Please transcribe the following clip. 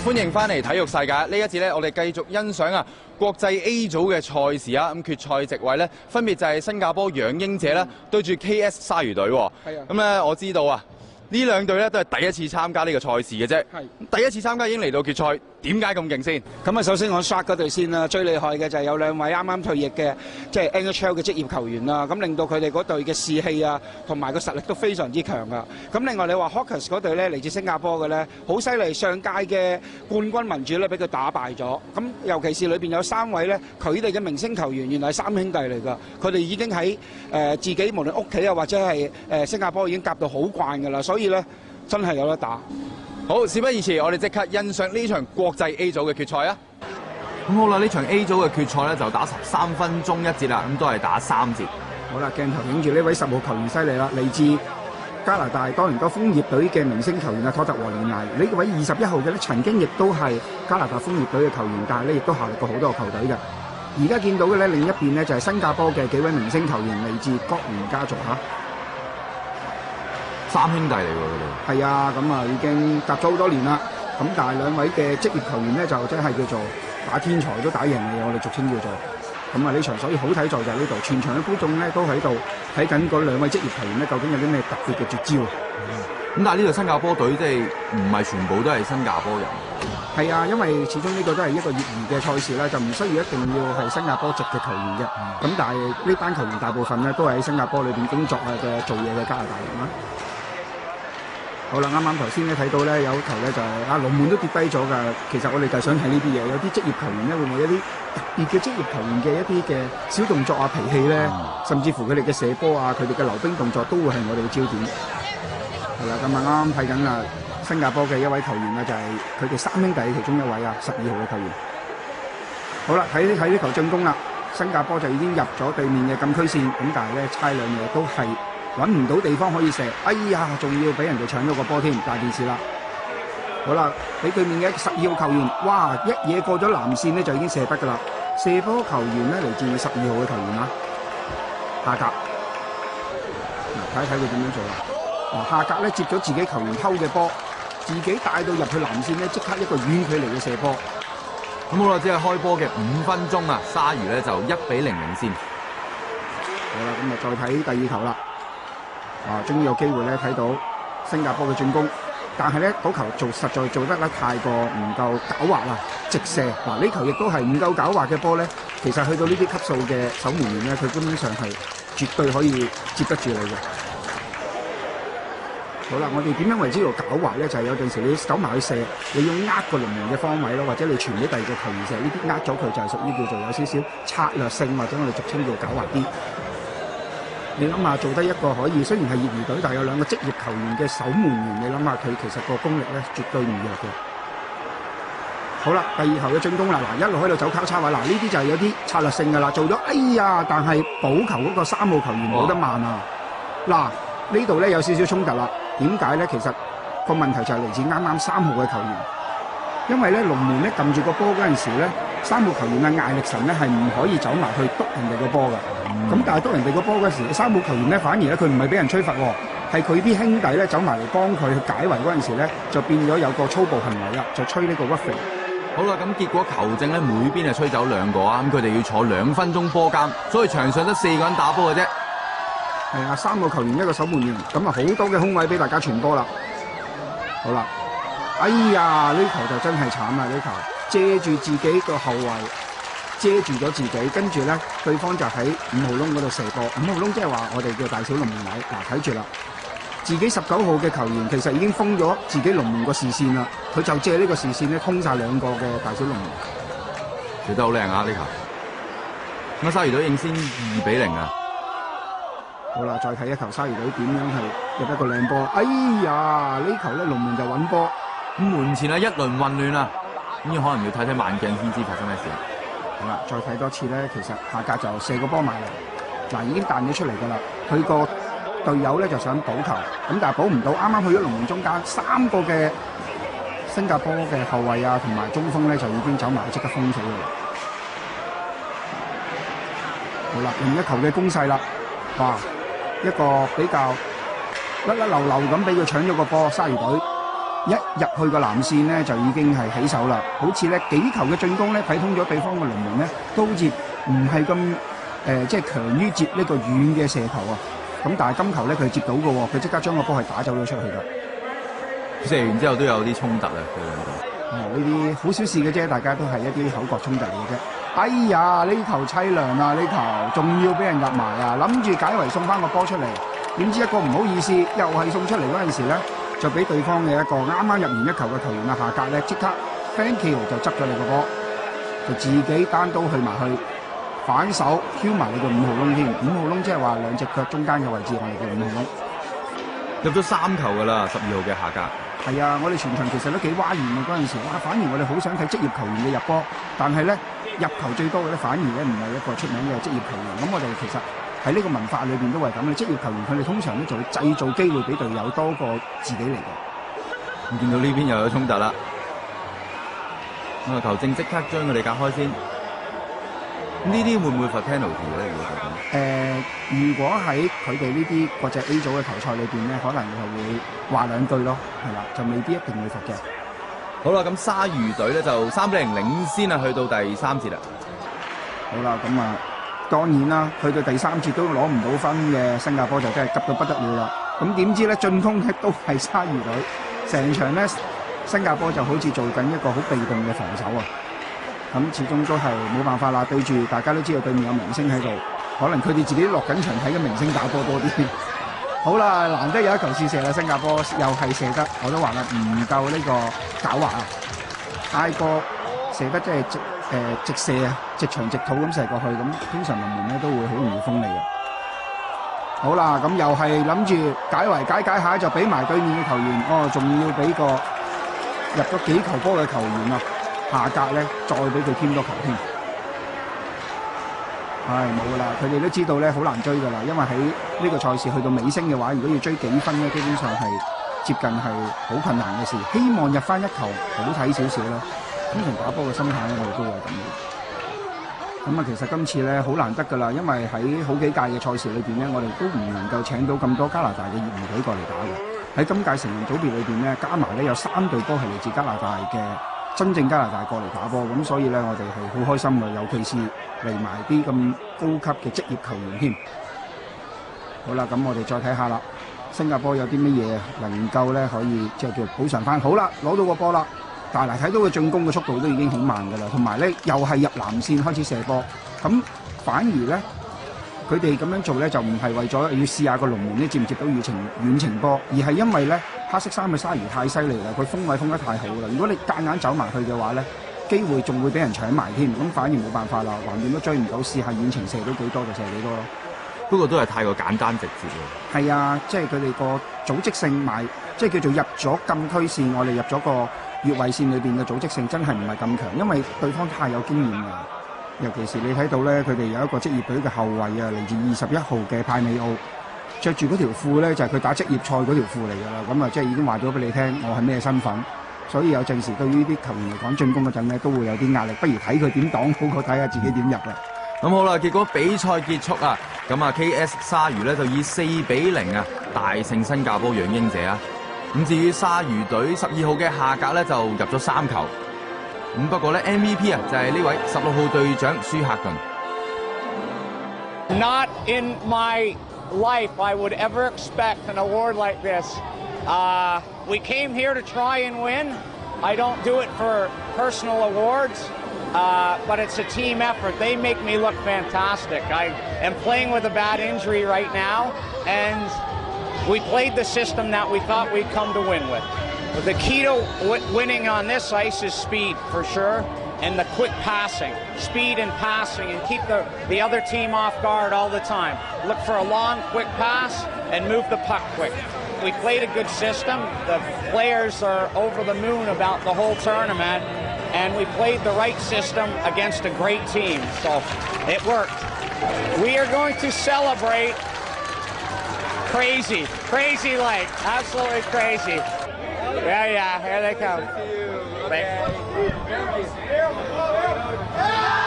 歡迎翻嚟體育世界。呢一節咧，我哋繼續欣賞啊國際 A 組嘅賽事啊。咁決賽席位咧，分別就係新加坡養鷹者啦，對住 KS 鯊魚隊。係啊。咁咧，我知道啊，呢兩隊咧都係第一次參加呢個賽事嘅啫。係。第一次參加已經嚟到決賽，點解咁勁先？咁啊，首先我 Shark 嗰隊先啦，最厲害嘅就係有兩位啱啱退役嘅，即係 NHL 嘅職業球員啦。咁令到佢哋嗰隊嘅士氣啊，同埋個實力都非常之強噶。咁另外你話 Hawkers 嗰隊咧，嚟自新加坡嘅咧，好犀利，上屆嘅冠軍民主咧，俾佢打敗咗。咁尤其是裏邊有3位咧，佢哋嘅明星球員原來係3兄弟嚟㗎。佢哋已經喺自己無論屋企啊，或者係新加坡已經夾到好慣㗎啦。所以咧，真係有得打。好，事不宜遲，我哋即刻欣賞呢場國際 A 組嘅決賽啊！咁好啦，呢場 A 組嘅決賽咧就打13分鐘一節啦，咁都係打3節。好啦，鏡頭影住呢位10號球員犀利啦，嚟自加拿大多倫多楓葉隊嘅明星球員啊，托特和連艾。呢位21號嘅咧，曾經亦都係加拿大楓葉隊嘅球員，但係咧亦都效力過好多個球隊嘅。而家見到嘅咧，另一邊咧就係新加坡嘅幾位明星球員，嚟自國聯家族嚇。3兄弟嚟喎，佢哋。係啊，咁啊已經夾咗好多年啦。咁但係兩位嘅職業球員咧，就真係叫做打天才都打贏你，我哋俗稱叫做。咁啊呢場所以好睇在就係呢度，全場嘅觀眾咧都喺度睇緊嗰兩位職業球員咧，究竟有啲咩特別嘅絕招。咁但係呢度新加坡隊即係唔係全部都係新加坡人。係啊，因為始終呢個都係一個業餘嘅賽事啦，就唔需要一定要係新加坡籍嘅球員嘅。咁但係呢班球員大部分咧都係喺新加坡裏邊工作啊嘅做嘢嘅加拿大人啦。好啦，啱啱頭先咧睇到咧有球咧就係龍門都跌低咗㗎。其實我哋就係想睇呢啲嘢，有啲職業球員咧會唔會有啲特別嘅職業球員嘅一啲嘅小動作啊、脾氣咧，甚至乎佢哋嘅射波啊、佢哋嘅溜冰動作都會係我哋嘅焦點。係啦，咁啊啱啱睇緊啊新加坡嘅一位球員啊，就係佢哋3兄弟其中一位啊12號嘅球員。好啦，睇呢球進攻啦，新加坡就已經入咗對面嘅禁區線，咁但係咧差兩嘢都係揾唔到地方可以射，哎呀，仲要俾人哋搶咗個波添，大件事啦！好啦，俾對面嘅12號球員，哇，一嘢過咗藍線咧就已經射得㗎啦！射波球員咧嚟自12號嘅球員啦，夏格。睇一睇佢點樣做啦！夏格咧接咗自己球員偷嘅波，自己帶到入去藍線咧，即刻一個遠距離嘅射波。咁好啦，只係開波嘅5分鐘啊，鯊魚咧就1-0領先。好啦，咁啊再睇第二球啦。終於有機會咧睇到新加坡嘅進攻，但係咧嗰球實在做得咧太過唔夠狡猾啦，直射。呢球亦都係唔夠狡猾嘅波咧，其實去到呢啲級數嘅守門員咧，佢根本上係絕對可以接得住你嘅。好啦，我哋點樣為之做狡猾咧？就係有陣時你走埋去射，你要呃個龍門嘅方位咯，或者你傳俾第二個球員射，呢啲呃咗佢就係屬於叫做有少少策略性，或者我哋俗稱叫狡猾啲。你諗下做得一個可以，雖然係業餘隊，但係有2個職業球員嘅守門員，你諗下佢其實個功力咧絕對唔弱嘅。好啦，第二球嘅進攻啦，一路喺度走交叉位，呢啲就係有啲策略性㗎啦，做咗，哎呀！但係補球嗰個3號球員冇得慢啊！呢度咧有少少衝突啦。點解咧？其實個問題就係嚟自啱啱3號嘅球員，因為咧龍門咧撳住個波嗰陣時咧，3號球員嘅艾力神咧係唔可以走埋去篤人哋個波㗎。咁但係篤人哋個波嗰時，3號球員咧反而咧佢唔係俾人吹罰喎，係佢啲兄弟咧走埋嚟幫佢去解圍嗰陣時咧，就變咗有個粗暴行為啦，就吹呢個屈肥。好啦，咁結果球證咧每邊係吹走2個啊，咁佢哋要坐2分鐘波監，所以場上得4個人打波嘅啫。係啊，3個球員1個守門員，咁啊好多嘅空位俾大家傳波啦。好啦，哎呀，呢球就真係慘啦！呢球遮住自己個後衞，遮住咗自己，跟住咧對方就喺5號窿嗰度射波。5號窿即係話我哋叫大小龍門位。睇住啦，自己19號嘅球員其實已經封咗自己龍門個視線啦，佢就借呢個視線咧通晒2個嘅大小龍門。射得好靚啊！呢球，咁鯊魚隊領先2-0啊！好啦，再睇一球鯊魚隊點樣係入一個靚波。哎呀，呢球咧龍門就穩波，咁門前啊一輪混亂啊，咁可能要睇睇慢鏡先知發生咩事。好啦，再睇多次咧，其實夏格就射個波埋嚟，已經彈咗出嚟㗎啦。佢個隊友咧就想補球，咁但係補唔到，啱啱去咗龍門中間，3個嘅新加坡嘅後衞啊同埋中鋒咧就已經走埋即刻封死佢。好啦，另一球嘅攻勢啦，哇！一個比較甩甩流流咁俾佢搶咗個波，鯊魚隊一入去個藍線咧就已經係起手啦，好似咧幾球嘅進攻咧睇通咗對方嘅龍門咧，都好似唔係咁即係強於接呢個遠嘅射球啊。咁但係今球咧佢接到嘅喎，佢即刻將個波係打走咗出去㗎。射完之後都有啲衝突啊，佢兩個。呢啲好小事嘅啫，大家都係一啲口角衝突嚟嘅啫。哎呀，呢球凄涼啊！呢球仲要俾人入埋啊！諗住解圍送翻個波出嚟，點知一個唔好意思，又係送出嚟嗰陣時咧，就俾對方嘅一個啱啱入完一球嘅球員啊下格咧，即刻 thank you 就執咗你個波，就自己單刀去埋去反手挑埋你個5號窿添。5號窿即係話兩隻腳中間嘅位置，我哋叫5號窿。入咗3球㗎啦，12號嘅下格。係啊，我哋全場其實都幾嘩然嘅嗰陣時，哇！反而我哋好想睇職業球員嘅入波，但係咧入球最多嘅咧，反而咧唔係一個出名嘅職業球員。咁我哋其實喺呢個文化裏邊都係咁嘅，職業球員佢哋通常都做製造機會俾隊友多過自己嚟嘅。咁見到呢邊又有衝突啦，咁啊球證即刻將佢哋隔開先。呢啲會唔會罰 penalty 咧？如果喺佢哋呢啲國際 A 組嘅球賽裏邊咧，可能係會話兩句咯，係啦，就未必一定會罰嘅。好啦，咁鯊魚隊咧就3-0領先啊，去到第3節啦。好啦，咁啊當然啦，去到第3節都攞唔到分嘅新加坡就真係急到不得了啦。咁點知咧進攻咧都係鯊魚隊，成場咧新加坡就好似做緊一個好被動嘅防守啊。咁始終都係冇辦法啦，對住大家都知道對面有明星喺度，可能佢哋自己落緊場睇嘅明星打波多啲。好啦，難得有一球試射啦，新加坡又係射得，我都話啦，唔夠呢個狡猾啊，太過射得即係直射啊，直長直肚咁射過去，咁通常龍門咧都會好容易封你嘅。好啦，咁又係諗住解圍解下就俾埋對面嘅球員，仲要俾個入咗幾球波嘅球員啊！下格咧，再俾佢添多球添，冇噶啦！佢哋都知道咧，好難追噶啦，因為喺呢個賽事去到尾聲嘅話，如果要追幾分咧，基本上係接近係好困難嘅事。希望入翻一球，好睇少少啦。通常打波嘅心態咧，我哋都係咁嘅。咁啊，其實今次咧好難得噶啦，因為喺好幾屆嘅賽事裏邊咧，我哋都唔能夠請到咁多加拿大嘅業餘隊過嚟打嘅。喺今屆成人組別裏邊咧，加埋咧有3隊波係嚟自加拿大嘅。真正加拿大過嚟打波，咁所以咧我哋係好開心嘅，尤其是嚟埋啲咁高級嘅職業球員添。好啦，咁我哋再睇下啦，新加坡有啲乜嘢能夠咧可以即係叫補償翻？好啦，攞到個波啦，但係睇到個進攻嘅速度都已經好慢㗎啦，同埋咧又係入藍線開始射波，咁反而咧佢哋咁樣做咧就唔係為咗要試下個龍門咧接唔接到遠程波，而係因為咧黑色衫嘅鯊魚太犀利啦，佢封位封得太好啦。如果你夾硬走埋去嘅話咧，機會仲會俾人搶埋添，咁反而冇辦法啦，橫掂都追唔到，試下遠程射到幾多就射幾多咯。不過都係太過簡單直接喎。係啊，即係佢哋個組織性埋，即係叫做入咗禁區線，我哋入咗個越位線裏邊嘅組織性真係唔係咁強，因為對方太有經驗啦。尤其是你睇到咧，佢哋有一個職業隊嘅後衞啊，嚟自21號嘅派美奧，着住嗰條褲咧就係佢打職業賽嗰條褲嚟㗎啦。咁啊，即係已經話咗俾你聽，我係咩身份。所以有陣時對於啲球員嚟講，進攻嗰陣咧都會有啲壓力，不如睇佢點擋好過睇下自己點入啦。咁好啦，結果比賽結束啊，咁啊 KS 鯊魚咧就以4-0啊大勝新加坡養鷹者啊。咁至於鯊魚隊12號嘅下格咧就入咗3球。咁不過咧 MVP 啊就係呢位16號隊長舒克頓。Not in my life I would ever expect an award like this. We came here to try and win. I don't do it for personal awards, but it's a team effort. They make me look fantastic. I am playing with a bad injury right now, and we played the system that we thought we'd come to win with. The key to winning on this ice is speed, for sure, and the quick passing. Speed and passing, and keep the other team off guard all the time. Look for a long, quick pass, and move the puck quick. We played a good system. The players are over the moon about the whole tournament, and we played the right system against a great team, so it worked. We are going to celebrate crazy like, absolutely crazy. Yeah, here they come. Thank you.